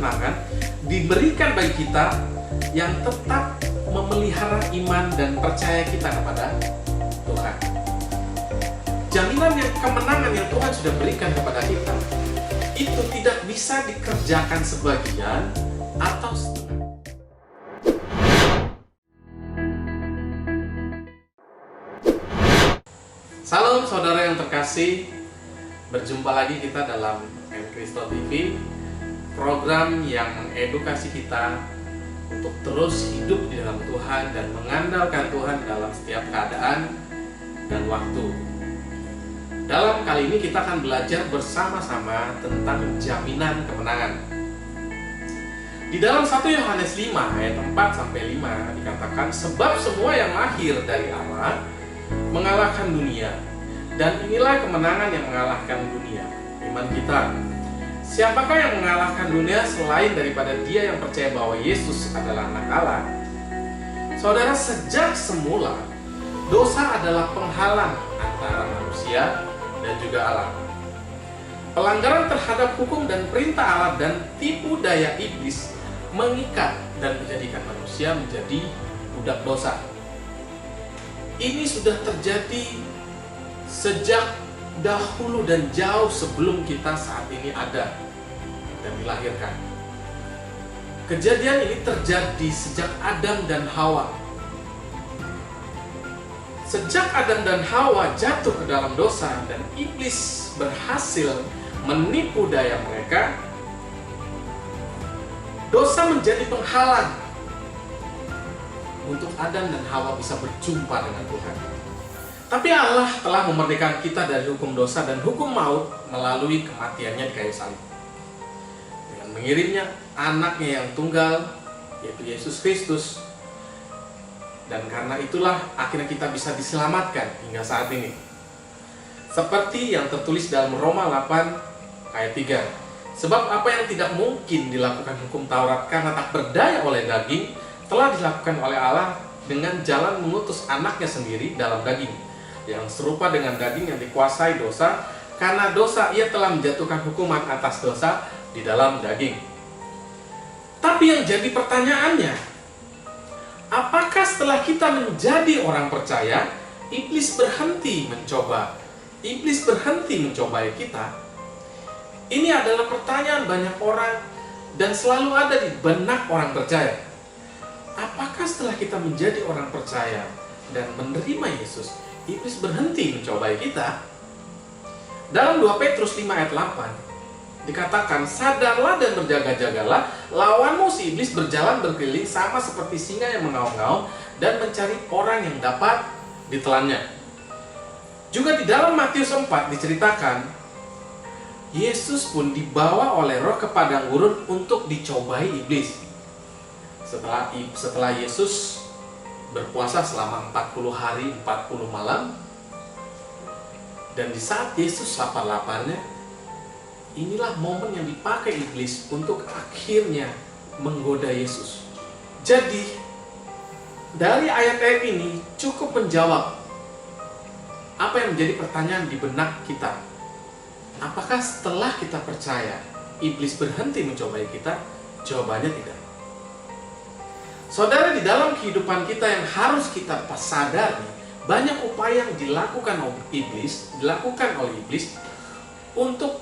kemenangan diberikan bagi kita yang tetap memelihara iman dan percaya kita kepada Tuhan. Jaminan yang kemenangan yang Tuhan sudah berikan kepada kita itu tidak bisa dikerjakan sebagian atau setengah. Salam saudara yang terkasih, berjumpa lagi kita dalam Mkristo TV, program yang mengedukasi kita untuk terus hidup di dalam Tuhan dan mengandalkan Tuhan dalam setiap keadaan dan waktu. Dalam kali ini kita akan belajar bersama-sama tentang jaminan kemenangan. Di dalam 1 Yohanes 5 ayat 4-5 dikatakan, sebab semua yang lahir dari Allah mengalahkan dunia, dan inilah kemenangan yang mengalahkan dunia, iman kita. Siapakah yang mengalahkan dunia selain daripada dia yang percaya bahwa Yesus adalah anak Allah? Saudara, sejak semula dosa adalah penghalang antara manusia dan juga Allah. Pelanggaran terhadap hukum dan perintah Allah dan tipu daya iblis mengikat dan menjadikan manusia menjadi budak dosa. Ini sudah terjadi sejak dahulu dan jauh sebelum kita saat ini ada dan dilahirkan. Kejadian ini terjadi sejak Adam dan Hawa. Sejak Adam dan Hawa jatuh ke dalam dosa dan iblis berhasil menipu daya mereka, dosa menjadi penghalang untuk Adam dan Hawa bisa berjumpa dengan Tuhan. Tapi Allah telah memerdekakan kita dari hukum dosa dan hukum maut melalui kematiannya di kayu salib, dengan mengirimnya anaknya yang tunggal, yaitu Yesus Kristus. Dan karena itulah akhirnya kita bisa diselamatkan hingga saat ini. Seperti yang tertulis dalam Roma 8 ayat 3. Sebab apa yang tidak mungkin dilakukan hukum Taurat karena tak berdaya oleh daging, telah dilakukan oleh Allah dengan jalan mengutus anaknya sendiri dalam daging, yang serupa dengan daging yang dikuasai dosa. Karena dosa ia telah menjatuhkan hukuman atas dosa di dalam daging. Tapi yang jadi pertanyaannya, apakah setelah kita menjadi orang percaya, iblis berhenti mencoba? Iblis berhenti mencobai kita? Ini adalah pertanyaan banyak orang dan selalu ada di benak orang percaya. Apakah setelah kita menjadi orang percaya dan menerima Yesus, iblis berhenti mencobai kita? Dalam 2 Petrus 5 ayat 8 dikatakan, sadarlah dan berjaga-jagalah, lawanmu si iblis berjalan berkeliling sama seperti singa yang mengaum-ngaum dan mencari orang yang dapat ditelannya. Juga di dalam Matius 4 diceritakan, Yesus pun dibawa oleh roh ke padang gurun untuk dicobai iblis. Setelah Yesus berpuasa selama 40 hari 40 malam, dan di saat Yesus lapar-laparnya, inilah momen yang dipakai iblis untuk akhirnya menggoda Yesus. Jadi dari ayat-ayat ini cukup menjawab apa yang menjadi pertanyaan di benak kita. Apakah setelah kita percaya, iblis berhenti mencobai kita? Jawabannya tidak. Saudara, di dalam kehidupan kita yang harus kita sadari, banyak upaya yang dilakukan oleh iblis untuk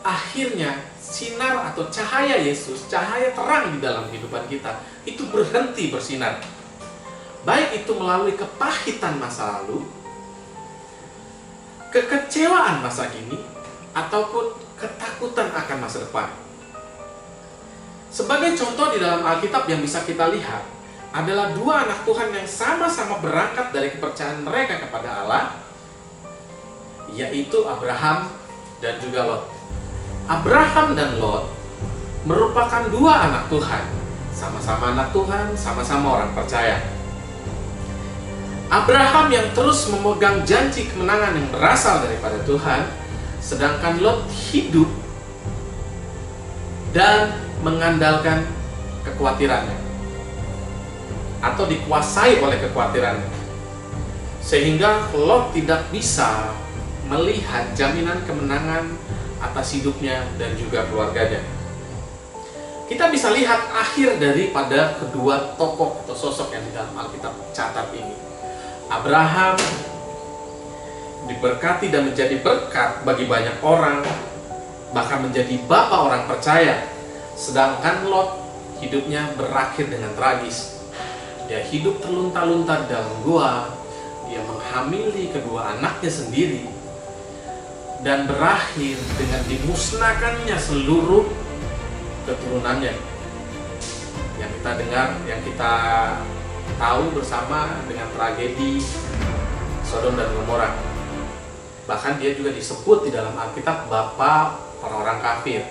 akhirnya sinar atau cahaya Yesus, cahaya terang di dalam kehidupan kita, itu berhenti bersinar. Baik itu melalui kepahitan masa lalu, kekecewaan masa kini, ataupun ketakutan akan masa depan. Sebagai contoh di dalam Alkitab yang bisa kita lihat adalah dua anak Tuhan yang sama-sama berangkat dari kepercayaan mereka kepada Allah, yaitu Abraham dan juga Lot. Abraham dan Lot merupakan dua anak Tuhan, sama-sama anak Tuhan, sama-sama orang percaya. Abraham yang terus memegang janji kemenangan yang berasal daripada Tuhan, sedangkan Lot hidup dan mengandalkan kekhawatirannya atau dikuasai oleh kekhawatirannya, sehingga Lot tidak bisa melihat jaminan kemenangan atas hidupnya dan juga keluarganya. Kita bisa lihat akhir daripada kedua tokoh atau sosok yang di dalam Alkitab catat ini. Abraham diberkati dan menjadi berkat bagi banyak orang, bahkan menjadi bapak orang percaya. Sedangkan Lot hidupnya berakhir dengan tragis. Dia hidup terlunta-lunta di dalam gua, dia menghamili kedua anaknya sendiri, dan berakhir dengan dimusnahkannya seluruh keturunannya. Yang kita dengar, yang kita tahu bersama dengan tragedi Sodom dan Gomora. Bahkan dia juga disebut di dalam Alkitab bapa orang-orang kafir,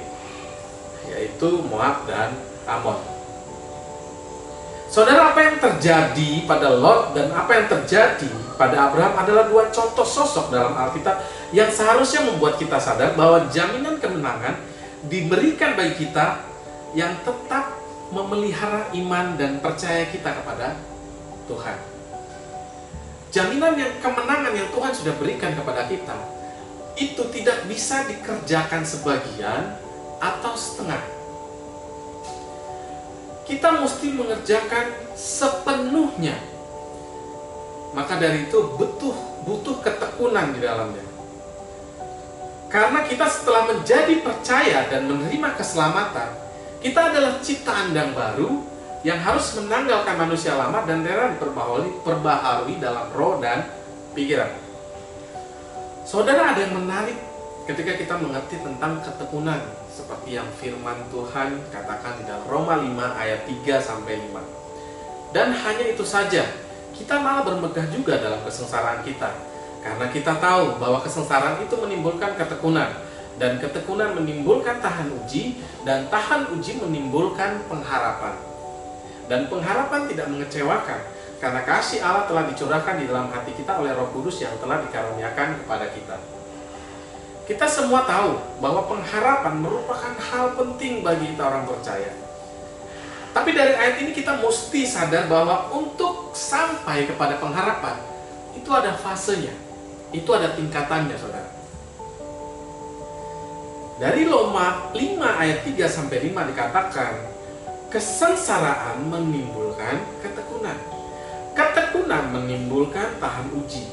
yaitu Moab dan Amon. Saudara, apa yang terjadi pada Lot dan apa yang terjadi pada Abraham adalah dua contoh sosok dalam Alkitab yang seharusnya membuat kita sadar bahwa jaminan kemenangan diberikan bagi kita yang tetap memelihara iman dan percaya kita kepada Tuhan. Jaminan yang kemenangan yang Tuhan sudah berikan kepada kita itu tidak bisa dikerjakan sebagian atau setengah. Kita mesti mengerjakan sepenuhnya. Maka dari itu butuh ketekunan di dalamnya. Karena kita setelah menjadi percaya dan menerima keselamatan, kita adalah ciptaan yang baru yang harus menanggalkan manusia lama dan rela diperbaharui dalam roh dan pikiran. Saudara, ada yang menarik ketika kita mengerti tentang ketekunan, seperti yang firman Tuhan katakan di dalam Roma 5 ayat 3-5. Dan hanya itu saja, kita malah bermegah juga dalam kesengsaraan kita. Karena kita tahu bahwa kesengsaraan itu menimbulkan ketekunan, dan ketekunan menimbulkan tahan uji, dan tahan uji menimbulkan pengharapan. Dan pengharapan tidak mengecewakan, karena kasih Allah telah dicurahkan di dalam hati kita oleh Roh Kudus yang telah dikaruniakan kepada kita. Kita semua tahu bahwa pengharapan merupakan hal penting bagi kita orang percaya. Tapi dari ayat ini kita mesti sadar bahwa untuk sampai kepada pengharapan, itu ada fasenya, itu ada tingkatannya, saudara. Dari Roma 5 ayat 3-5 dikatakan, kesengsaraan menimbulkan ketekunan. Ketekunan menimbulkan tahan uji.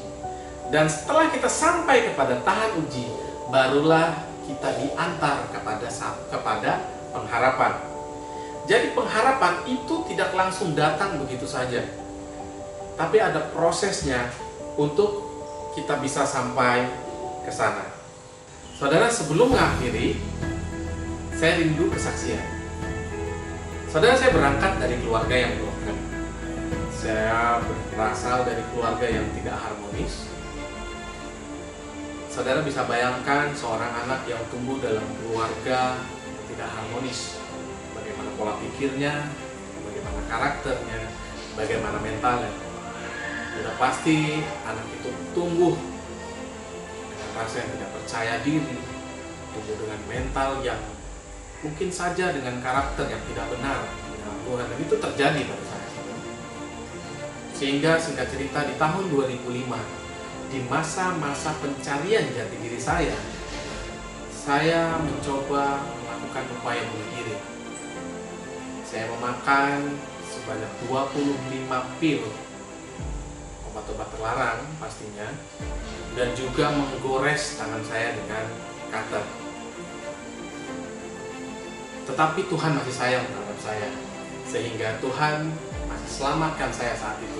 Dan setelah kita sampai kepada tahan uji, barulah kita diantar kepada pengharapan. Jadi pengharapan itu tidak langsung datang begitu saja. Tapi ada prosesnya untuk kita bisa sampai ke sana. Saudara, sebelum mengakhiri, saya rindu kesaksian. Saudara, saya berangkat dari keluarga yang broken. Saya berasal dari keluarga yang tidak harmonis. Saudara bisa bayangkan seorang anak yang tumbuh dalam keluarga yang tidak harmonis. Bagaimana pola pikirnya, bagaimana karakternya, bagaimana mentalnya. Sudah pasti anak itu tumbuh dengan rasa yang tidak percaya diri, tumbuh dengan mental yang mungkin saja dengan karakter yang tidak benar dengan Tuhan, dan itu terjadi pada saya. Sehingga singkat cerita di tahun 2005, di masa-masa pencarian jati diri saya mencoba melakukan upaya bunuh diri. Saya memakan sebanyak 25 pil obat-obat terlarang pastinya, dan juga menggores tangan saya dengan cutter. Tetapi Tuhan masih sayang terhadap saya, sehingga Tuhan masih selamatkan saya saat itu.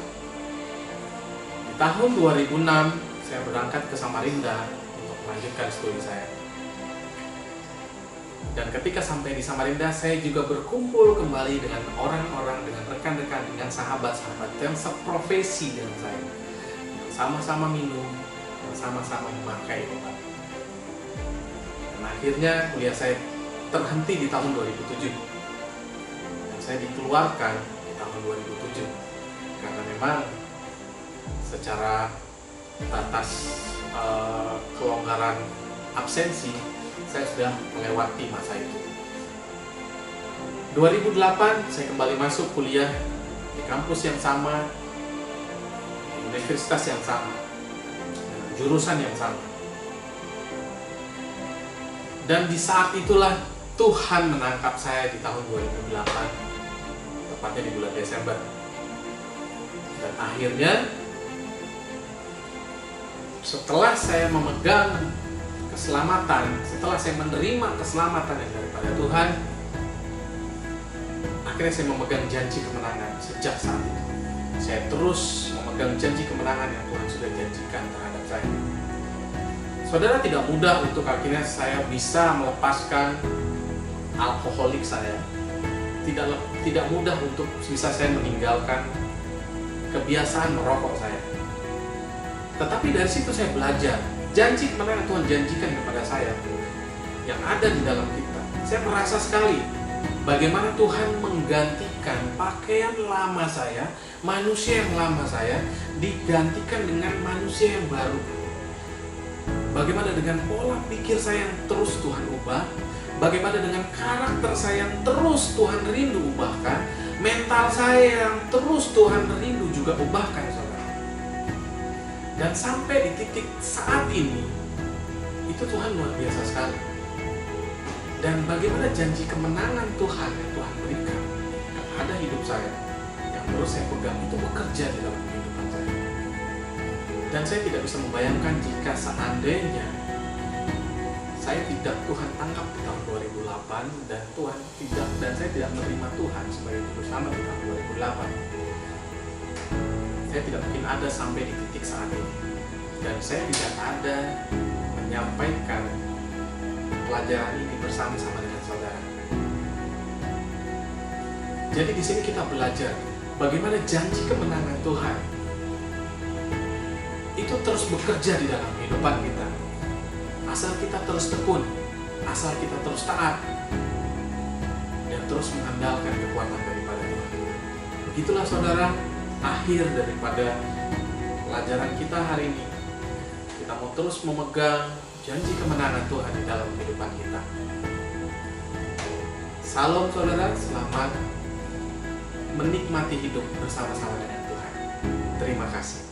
Di tahun 2006, saya berangkat ke Samarinda untuk melanjutkan studi saya. Dan ketika sampai di Samarinda, saya juga berkumpul kembali dengan orang-orang, dengan rekan-rekan, dengan sahabat-sahabat yang seprofesi dengan saya, yang sama-sama minum, yang sama-sama memakai obat. Dan akhirnya kuliah saya terhenti di tahun 2007, dan saya dikeluarkan di tahun 2007 karena memang secara batas kelonggaran absensi saya sudah melewati masa itu. 2008 saya kembali masuk kuliah di kampus yang sama, di universitas yang sama, jurusan yang sama. Dan di saat itulah Tuhan menangkap saya di tahun 2008, tepatnya di bulan Desember. Dan akhirnya setelah saya memegang keselamatan, setelah saya menerima keselamatan yang daripada Tuhan, akhirnya saya memegang janji kemenangan. Sejak saat itu saya terus memegang janji kemenangan yang Tuhan sudah janjikan terhadap saya. Saudara, tidak mudah untuk akhirnya saya bisa melepaskan alkoholik saya. Tidak mudah untuk bisa saya meninggalkan kebiasaan merokok saya. Tetapi dari situ saya belajar janji kemenangan Tuhan janjikan kepada saya yang ada di dalam kita. Saya merasa sekali bagaimana Tuhan menggantikan pakaian lama saya, manusia yang lama saya, digantikan dengan manusia yang baru. Bagaimana dengan pola pikir saya yang terus Tuhan ubah, bagaimana dengan karakter saya yang terus Tuhan rindu ubahkan, mental saya yang terus Tuhan rindu juga ubahkan, saudara. Dan sampai di titik saat ini, itu Tuhan luar biasa sekali. Dan bagaimana janji kemenangan Tuhan yang Tuhan berikan kepada hidup saya, yang terus saya pegang, itu bekerja di dalam kehidupan saya. Dan saya tidak bisa membayangkan jika seandainya saya tidak Tuhan tangkap di tahun 2008 dan saya tidak menerima Tuhan sebagai juru selamat di tahun 2008. Saya tidak mungkin ada sampai di titik saat ini, dan saya tidak ada menyampaikan pelajaran ini bersama-sama dengan saudara. Jadi di sini kita belajar bagaimana janji kemenangan Tuhan itu terus bekerja di dalam kehidupan kita. Asal kita terus tekun, asal kita terus taat, dan terus mengandalkan kekuatan daripada Tuhan. Begitulah saudara, akhir daripada pelajaran kita hari ini. Kita mau terus memegang janji kemenangan Tuhan di dalam kehidupan kita. Salam saudara, selamat menikmati hidup bersama-sama dengan Tuhan. Terima kasih.